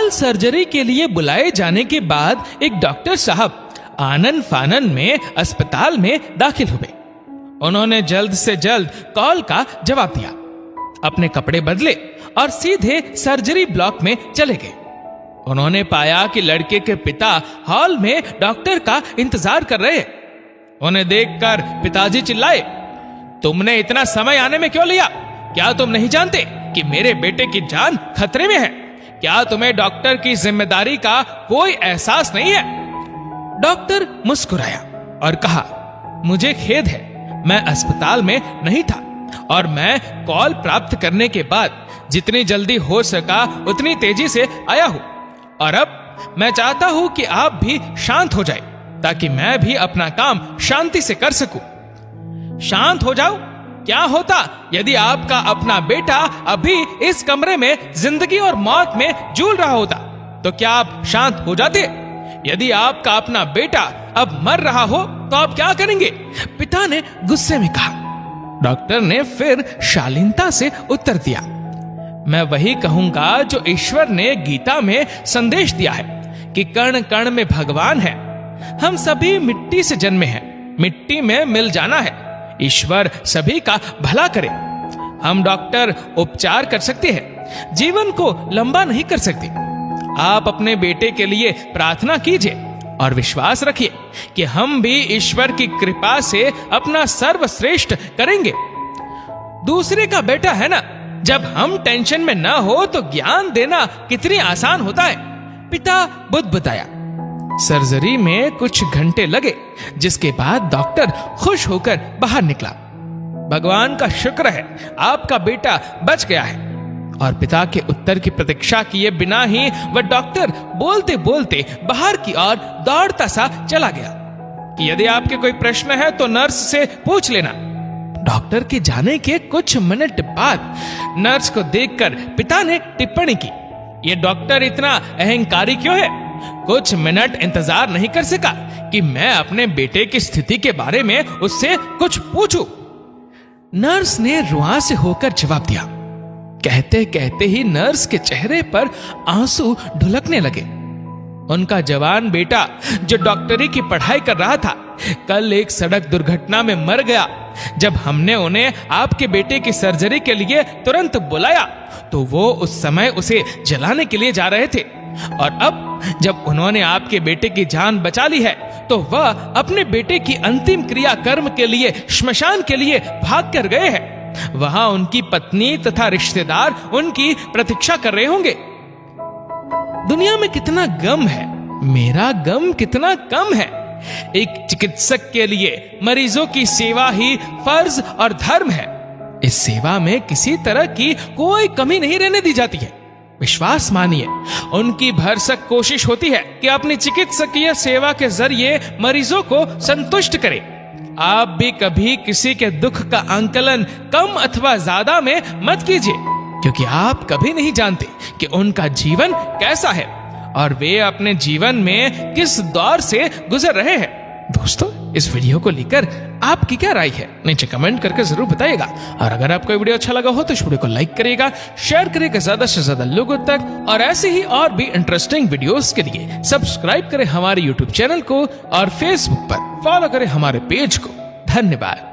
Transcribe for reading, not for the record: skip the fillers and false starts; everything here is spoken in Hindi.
तत्काल सर्जरी के लिए बुलाए जाने के बाद एक डॉक्टर साहब आनन फानन में अस्पताल में दाखिल हुए। उन्होंने जल्द से जल्द कॉल का जवाब दिया, अपने कपड़े बदले और सीधे सर्जरी ब्लॉक में चले गए। उन्होंने पाया कि लड़के के पिता हॉल में डॉक्टर का इंतजार कर रहे हैं। उन्हें देखकर पिताजी चिल्लाए, तुमने इतना समय आने में क्यों लिया? क्या तुम नहीं जानते कि मेरे बेटे की जान खतरे में है? क्या तुम्हें डॉक्टर की जिम्मेदारी का कोई एहसास नहीं है? डॉक्टर मुस्कुराया और कहा, मुझे खेद है, मैं अस्पताल में नहीं था और मैं कॉल प्राप्त करने के बाद जितनी जल्दी हो सका उतनी तेजी से आया हूं, और अब मैं चाहता हूं कि आप भी शांत हो जाए ताकि मैं भी अपना काम शांति से कर सकूं। शांत हो जाओ? क्या होता यदि आपका अपना बेटा अभी इस कमरे में जिंदगी और मौत में जूझ रहा होता? तो क्या आप शांत हो जाते? यदि आपका अपना बेटा अब मर रहा हो तो आप क्या करेंगे? पिता ने गुस्से में कहा। डॉक्टर ने फिर शालीनता से उत्तर दिया, मैं वही कहूंगा जो ईश्वर ने गीता में संदेश दिया है कि कण कण में भगवान है। हम सभी मिट्टी से जन्मे हैं, मिट्टी में मिल जाना है। ईश्वर सभी का भला करे। हम डॉक्टर उपचार कर सकते हैं, जीवन को लंबा नहीं कर सकते। आप अपने बेटे के लिए प्रार्थना कीजिए और विश्वास रखिए कि हम भी ईश्वर की कृपा से अपना सर्वश्रेष्ठ करेंगे। दूसरे का बेटा है ना, जब हम टेंशन में ना हो तो ज्ञान देना कितनी आसान होता है, पिता बुदबुदाया। सर्जरी में कुछ घंटे लगे, जिसके बाद डॉक्टर खुश होकर बाहर निकला। भगवान का शुक्र है, आपका बेटा बच गया है। और पिता के उत्तर की प्रतीक्षा किए बिना ही वह डॉक्टर बोलते बोलते बाहर की ओर दौड़ता सा चला गया कि यदि आपके कोई प्रश्न है तो नर्स से पूछ लेना। डॉक्टर के जाने के कुछ मिनट बाद नर्स को देखकर पिता ने टिप्पणी की, यह डॉक्टर इतना अहंकारी क्यों है? कुछ मिनट इंतजार नहीं कर सका कि मैं अपने बेटे की स्थिति के बारे में उससे कुछ पूछूं। नर्स ने रुआ से होकर जवाब दिया। कहते कहते ही नर्स के चेहरे पर आंसू ढुलकने लगे। उनका जवान बेटा जो डॉक्टरी की पढ़ाई कर रहा था, कल एक सड़क दुर्घटना में मर गया। जब हमने उन्हें आपके बेटे की सर्जरी के लिए तुरंत बुलाया तो वो उस समय उसे जलाने के लिए जा रहे थे, और अब जब उन्होंने आपके बेटे की जान बचा ली है तो वह अपने बेटे की अंतिम क्रिया कर्म के लिए श्मशान के लिए भाग कर गए हैं। वहां उनकी पत्नी तथा रिश्तेदार उनकी प्रतीक्षा कर रहे होंगे। दुनिया में कितना गम है, मेरा गम कितना कम है। एक चिकित्सक के लिए मरीजों की सेवा ही फर्ज और धर्म है। इस सेवा में किसी तरह की कोई कमी नहीं रहने दी जाती है। विश्वास मानिए, उनकी भरसक कोशिश होती है कि अपनी चिकित्सकीय सेवा के जरिए मरीजों को संतुष्ट करें। आप भी कभी किसी के दुख का आंकलन कम अथवा ज्यादा में मत कीजिए, क्योंकि आप कभी नहीं जानते कि उनका जीवन कैसा है और वे अपने जीवन में किस दौर से गुजर रहे हैं। दोस्तों, इस वीडियो को लेकर आपकी क्या राय है, नीचे कमेंट करके जरूर बताइएगा। और अगर आपको वीडियो अच्छा लगा हो तो इस वीडियो को लाइक करिएगा, शेयर करिएगा ज्यादा से ज्यादा लोगों तक, और ऐसे ही और भी इंटरेस्टिंग वीडियोस के लिए सब्सक्राइब करें हमारे यूट्यूब चैनल को और फेसबुक पर फॉलो करें हमारे पेज को। धन्यवाद।